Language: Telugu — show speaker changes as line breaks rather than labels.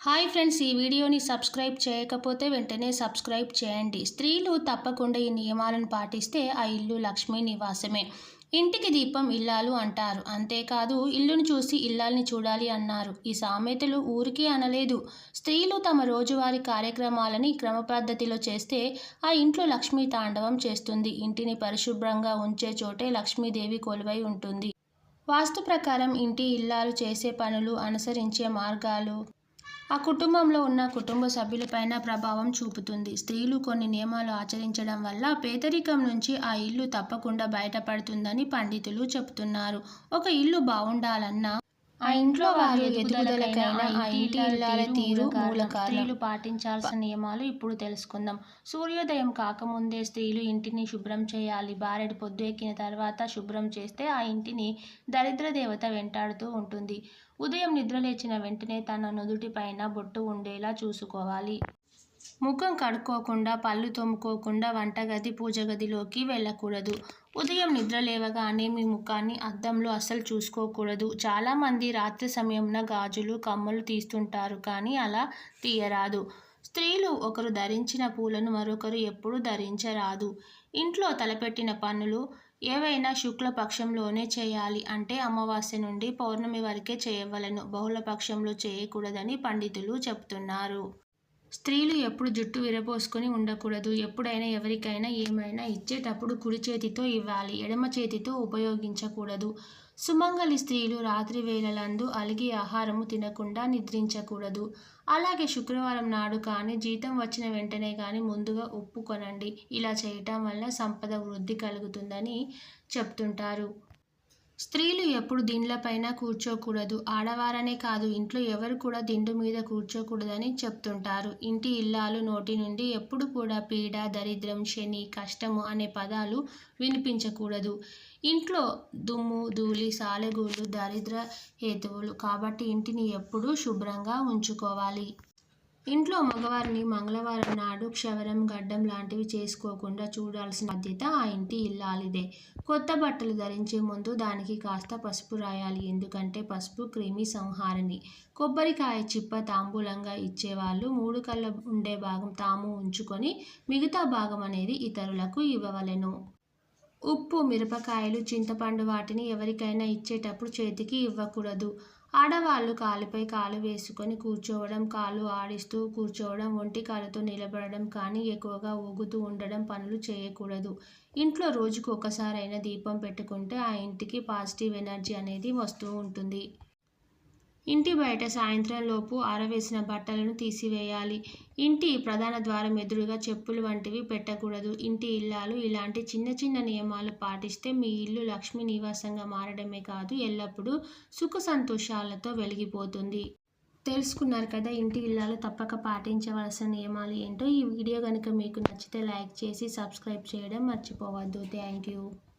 హాయ్ ఫ్రెండ్స్, ఈ వీడియోని సబ్స్క్రైబ్ చేయకపోతే వెంటనే సబ్స్క్రైబ్ చేయండి. స్త్రీలు తప్పకుండా ఈ నియమాలను పాటిస్తే ఆ ఇల్లు లక్ష్మీ నివాసమే. ఇంటికి దీపం ఇల్లాలు అంటారు. అంతేకాదు ఇల్లును చూసి ఇల్లాల్ని చూడాలి అన్నారు. ఈ సామెతలు ఊరికే అనలేదు. స్త్రీలు తమ రోజువారీ కార్యక్రమాలని క్రమపద్ధతిలో చేస్తే ఆ ఇంట్లో లక్ష్మీ తాండవం చేస్తుంది. ఇంటిని పరిశుభ్రంగా ఉంచే చోటే లక్ష్మీదేవి కొలువై ఉంటుంది. వాస్తు ప్రకారం ఇంటి ఇల్లాలు చేసే పనులు, అనుసరించే మార్గాలు ఆ కుటుంబంలో ఉన్న కుటుంబ సభ్యులపైన ప్రభావం చూపుతుంది. స్త్రీలు కొన్ని నియమాలు ఆచరించడం వల్ల పేదరికం నుంచి ఆ ఇల్లు తప్పకుండా బయటపడుతుందని పండితులు చెబుతున్నారు. ఒక ఇల్లు బాగుండాలన్నా ఆ ఇంట్లో వారి ఎదుగుదలకైనా ఆ ఇంటి ఇల్లాల తీరు మూల కారణం. స్త్రీలు పాటించాల్సిన నియమాలు ఇప్పుడు తెలుసుకుందాం. సూర్యోదయం కాకముందే స్త్రీలు ఇంటిని శుభ్రం చేయాలి. బారెడు పొద్దు ఎక్కిన తర్వాత శుభ్రం చేస్తే ఆ ఇంటిని దరిద్ర దేవత వెంటాడుతూ ఉంటుంది. ఉదయం నిద్రలేచిన వెంటనే తన నుదుటిపైన బొట్టు ఉండేలా చూసుకోవాలి. ముఖం కడుక్కోకుండా, పళ్ళు తోముకోకుండా వంటగది, పూజగదిలోకి వెళ్ళకూడదు. ఉదయం నిద్ర లేవగానే మీ ముఖాన్ని అద్దంలో అస్సలు చూసుకోకూడదు. చాలామంది రాత్రి సమయంలో గాజులు, కమ్మలు తీస్తుంటారు, కానీ అలా తీయరాదు. స్త్రీలు ఒకరు ధరించిన పూలను మరొకరు ఎప్పుడూ ధరించరాదు. ఇంట్లో తలపెట్టిన పనులు ఏవైనా శుక్లపక్షంలోనే చేయాలి. అంటే అమావాస్య నుండి పౌర్ణమి వరకే చేయవలెను. బహుళపక్షంలో చేయకూడదని పండితులు చెబుతున్నారు. స్త్రీలు ఎప్పుడు జుట్టు విరబోసుకొని ఉండకూడదు. ఎప్పుడైనా ఎవరికైనా ఏమైనా ఇచ్చేటప్పుడు కుడి చేతితో ఇవ్వాలి, ఎడమ చేతితో ఉపయోగించకూడదు. సుమంగళి స్త్రీలు రాత్రి వేళలందు అలిగి ఆహారము తినకుండా నిద్రించకూడదు. అలాగే శుక్రవారం నాడు కానీ, జీతం వచ్చిన వెంటనే కానీ ముందుగా ఉప్పు కొనండి. ఇలా చేయటం వల్ల సంపద వృద్ధి కలుగుతుందని చెప్తుంటారు. స్త్రీలు ఎప్పుడు దిండ్లపైన కూర్చోకూడదు. ఆడవారనే కాదు, ఇంట్లో ఎవరు కూడా దిండు మీద కూర్చోకూడదని చెప్తుంటారు. ఇంటి ఇల్లాలు నోటి నుండి ఎప్పుడు కూడా పీడ, దరిద్రం, శని, కష్టము అనే పదాలు వినిపించకూడదు. ఇంట్లో దుమ్ము, ధూళి, సాలెగూళ్ళు దరిద్ర హేతువులు. కాబట్టి ఇంటిని ఎప్పుడూ శుభ్రంగా ఉంచుకోవాలి. ఇంట్లో మగవారిని మంగళవారం నాడు క్షవరం, గడ్డం లాంటివి చేసుకోకుండా చూడాల్సిన బాధ్యత ఆ ఇంటి ఇల్లాలిదే. కొత్త బట్టలు ధరించే ముందు దానికి కాస్త పసుపు రాయాలి. ఎందుకంటే పసుపు క్రిమి సంహారిణి. కొబ్బరికాయ చిప్ప తాంబూలంగా ఇచ్చేవాళ్ళు 3 కళ్ళ ఉండే భాగం తాము ఉంచుకొని మిగతా భాగం అనేది ఇతరులకు ఇవ్వవలెను. ఉప్పు, మిరపకాయలు, చింతపండు వాటిని ఎవరికైనా ఇచ్చేటప్పుడు చేతికి ఇవ్వకూడదు. ఆడవాళ్ళు కాలుపై కాలు వేసుకొని కూర్చోవడం, కాళ్ళు ఆడిస్తూ కూర్చోవడం, ఒంటి కాలుతో నిలబడడం కానీ, ఎక్కువగా ఊగుతూ ఉండడం పనులు చేయకూడదు. ఇంట్లో రోజుకు ఒకసారైనా దీపం పెట్టుకుంటే ఆ ఇంటికి పాజిటివ్ ఎనర్జీ అనేది వస్తూ ఉంటుంది. ఇంటి బయట సాయంత్రం లోపు ఆరవేసిన బట్టలను తీసివేయాలి. ఇంటి ప్రధాన ద్వారం ఎదురుగా చెప్పులు వంటివి పెట్టకూడదు. ఇంటి ఇల్లాలు ఇలాంటి చిన్న చిన్న నియమాలు పాటిస్తే మీ ఇల్లు లక్ష్మీ నివాసంగా మారడమే కాదు, ఎల్లప్పుడూ సుఖ సంతోషాలతో వెలిగిపోతుంది. తెలుసుకున్నారు కదా, ఇంటి ఇల్లాలు తప్పక పాటించవలసిన నియమాలు ఏంటో. ఈ వీడియో కనుక మీకు నచ్చితే లైక్ చేసి సబ్స్క్రైబ్ చేయడం మర్చిపోవద్దు. Thank you.